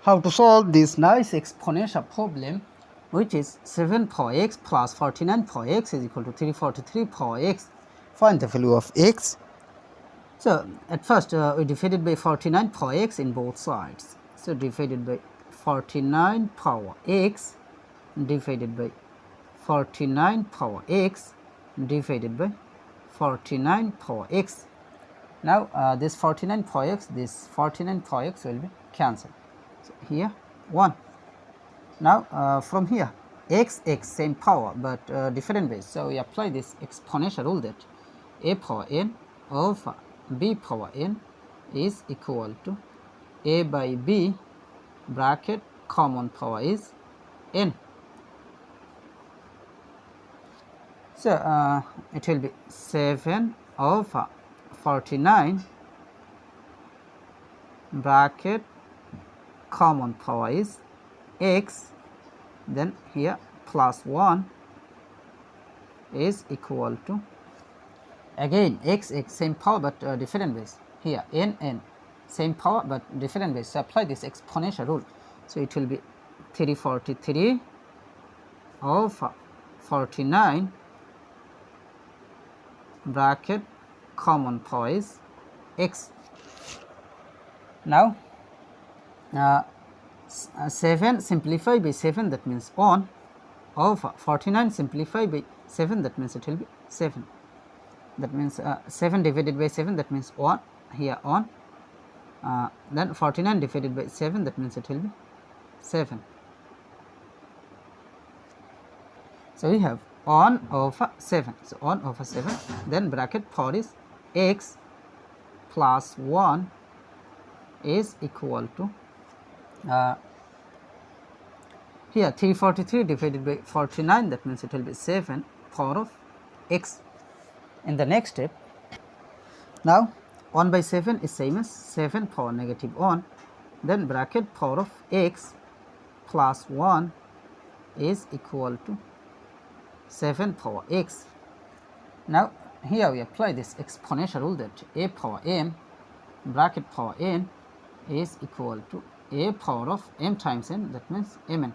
how to solve this nice exponential problem, which is 7 power x plus 49 power x is equal to 343 power x. Find the value of x. So at first we divided by 49 power x in both sides. So divided by 49 power x divided by 49 power x divided by 49 power x. Now this 49 power x, this 49 power x will be cancelled. So here 1. Now from here x same power but different ways. So we apply this exponential rule that a power n over b power n is equal to a by b bracket common power is n. So it will be 7 over 49 bracket common power is x, then here plus 1 is equal to again x same power but different ways. Here n same power but different ways. So apply this exponential rule. So it will be 343 over 49 bracket common power is x. Now 7 simplify by 7, that means 1 over 49 simplify by 7, that means it will be 7. That means 7 divided by 7, that means 1, here 1. Then 49 divided by 7, that means it will be 7. So we have 1 over 7. So 1 over 7, then bracket power is x plus 1 is equal to here 343 divided by 49, that means it will be 7 power of x. In the next step, now 1 by 7 is same as 7 power negative 1, then bracket power of x plus 1 is equal to 7 power x. Now here we apply this exponential rule that a power m bracket power n is equal to a power of m times n, that means mn.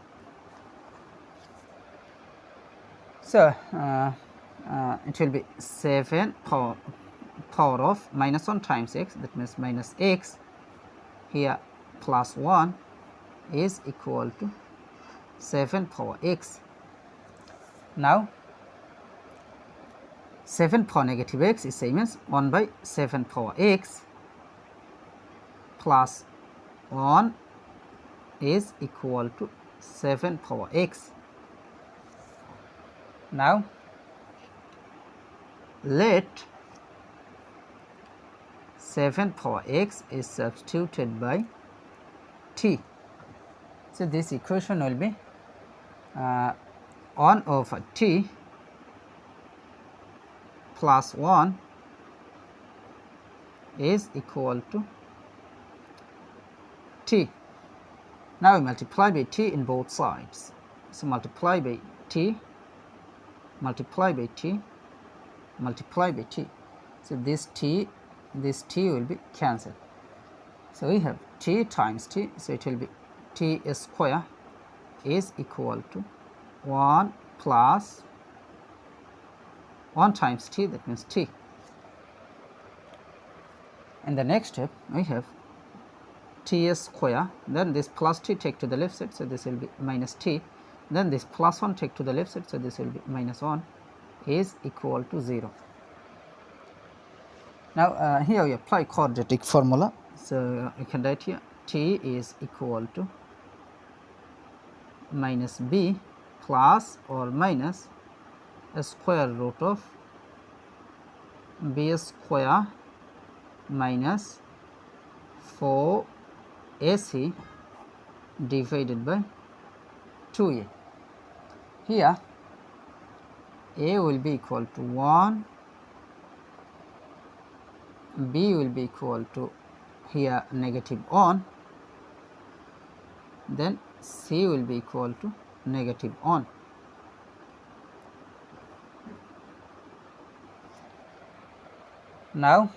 So it will be 7 power of minus 1 times x, that means minus x, here plus 1 is equal to 7 power x. Now 7 power negative x is same as 1 by 7 power x plus 1 is equal to 7 power x. Now let 7 power x is substituted by t. So this equation will be 1 over t plus 1 is equal to t. Now we multiply by t in both sides. So multiply by t, multiply by t, multiply by t. So this t will be cancelled. So we have t times t, so it will be t square is equal to 1 plus 1 times t, that means t. In the next step we have t square, then this plus t take to the left side, so this will be minus t, then this plus 1 take to the left side, so this will be minus 1 is equal to 0. Now here we apply quadratic formula. So you can write here t is equal to minus b plus or minus a square root of b square minus 4ac divided by 2a. Here a will be equal to 1, b will be equal to here negative 1, then c will be equal to negative 1. Now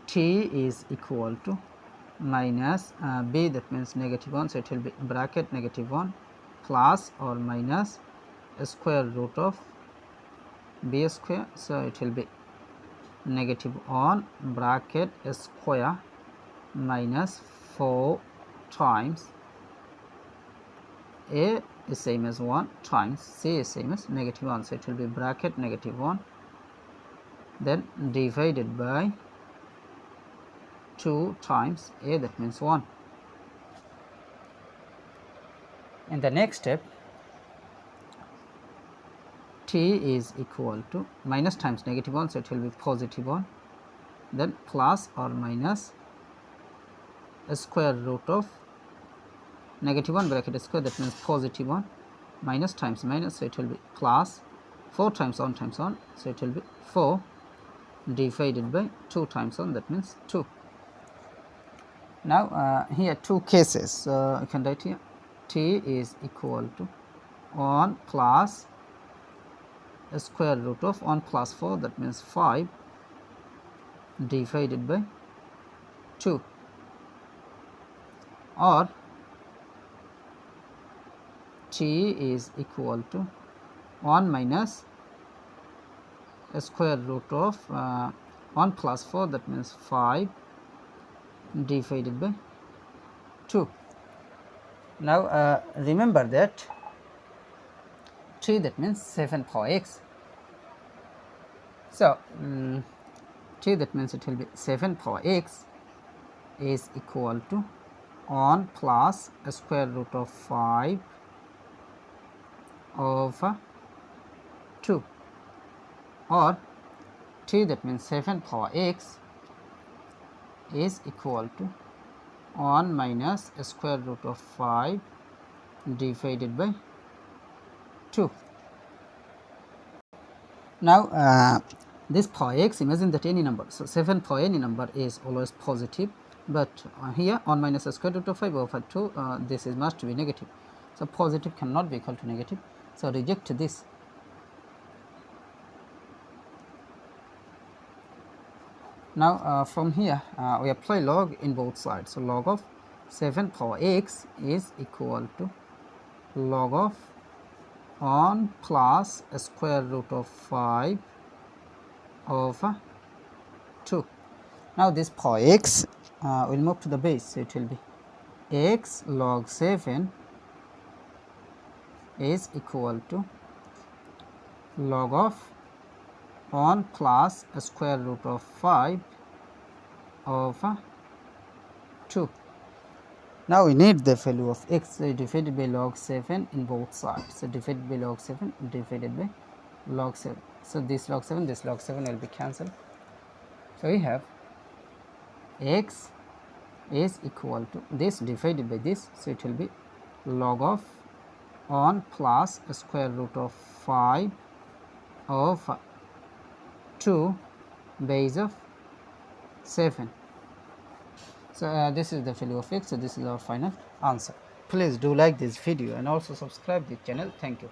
t is equal to minus b, that means -1, so it will be bracket -1 plus or minus square root of b square, so it will be -1 bracket square minus 4 times a is same as 1 times c is same as -1, so it will be bracket -1 then divided by 2 times a, that means 1. In the next step, t is equal to minus times -1, so it will be +1, then plus or minus a square root of -1 bracket square, that means +1, minus times minus, so it will be plus 4 times 1 times 1, so it will be 4 divided by 2 times 1, that means 2. Now here 2 cases, you can write here t is equal to 1 plus a square root of 1 plus 4, that means 5 divided by 2, or t is equal to 1 minus a square root of 1 plus 4, that means 5 divided by 2. Now remember that t, that means 7 power x. So t, that means it will be 7 power x is equal to 1 plus a square root of 5 over 2, or t, that means 7 power x is equal to 1 minus a square root of 5 divided by 2. Now this power x, imagine that any number, so 7 power any number is always positive, but here 1 minus a square root of 5 over 2, this is must be negative, so positive cannot be equal to negative, so reject this. Now from here we apply log in both sides, so log of 7 power x is equal to log of 1 plus a square root of 5 over 2. Now this power x will move to the base, so it will be x log 7 is equal to log of 1 plus a square root of 5 over 2. Now we need the value of x, so divided by log 7 in both sides, so divided by log 7 divided by log 7, so this log 7 will be cancelled, so we have x is equal to this divided by this, so it will be log of 1 plus a square root of 5 over 2 base of 7. So this is the value of x, so this is our final answer. Please do like this video and also subscribe the channel. Thank you.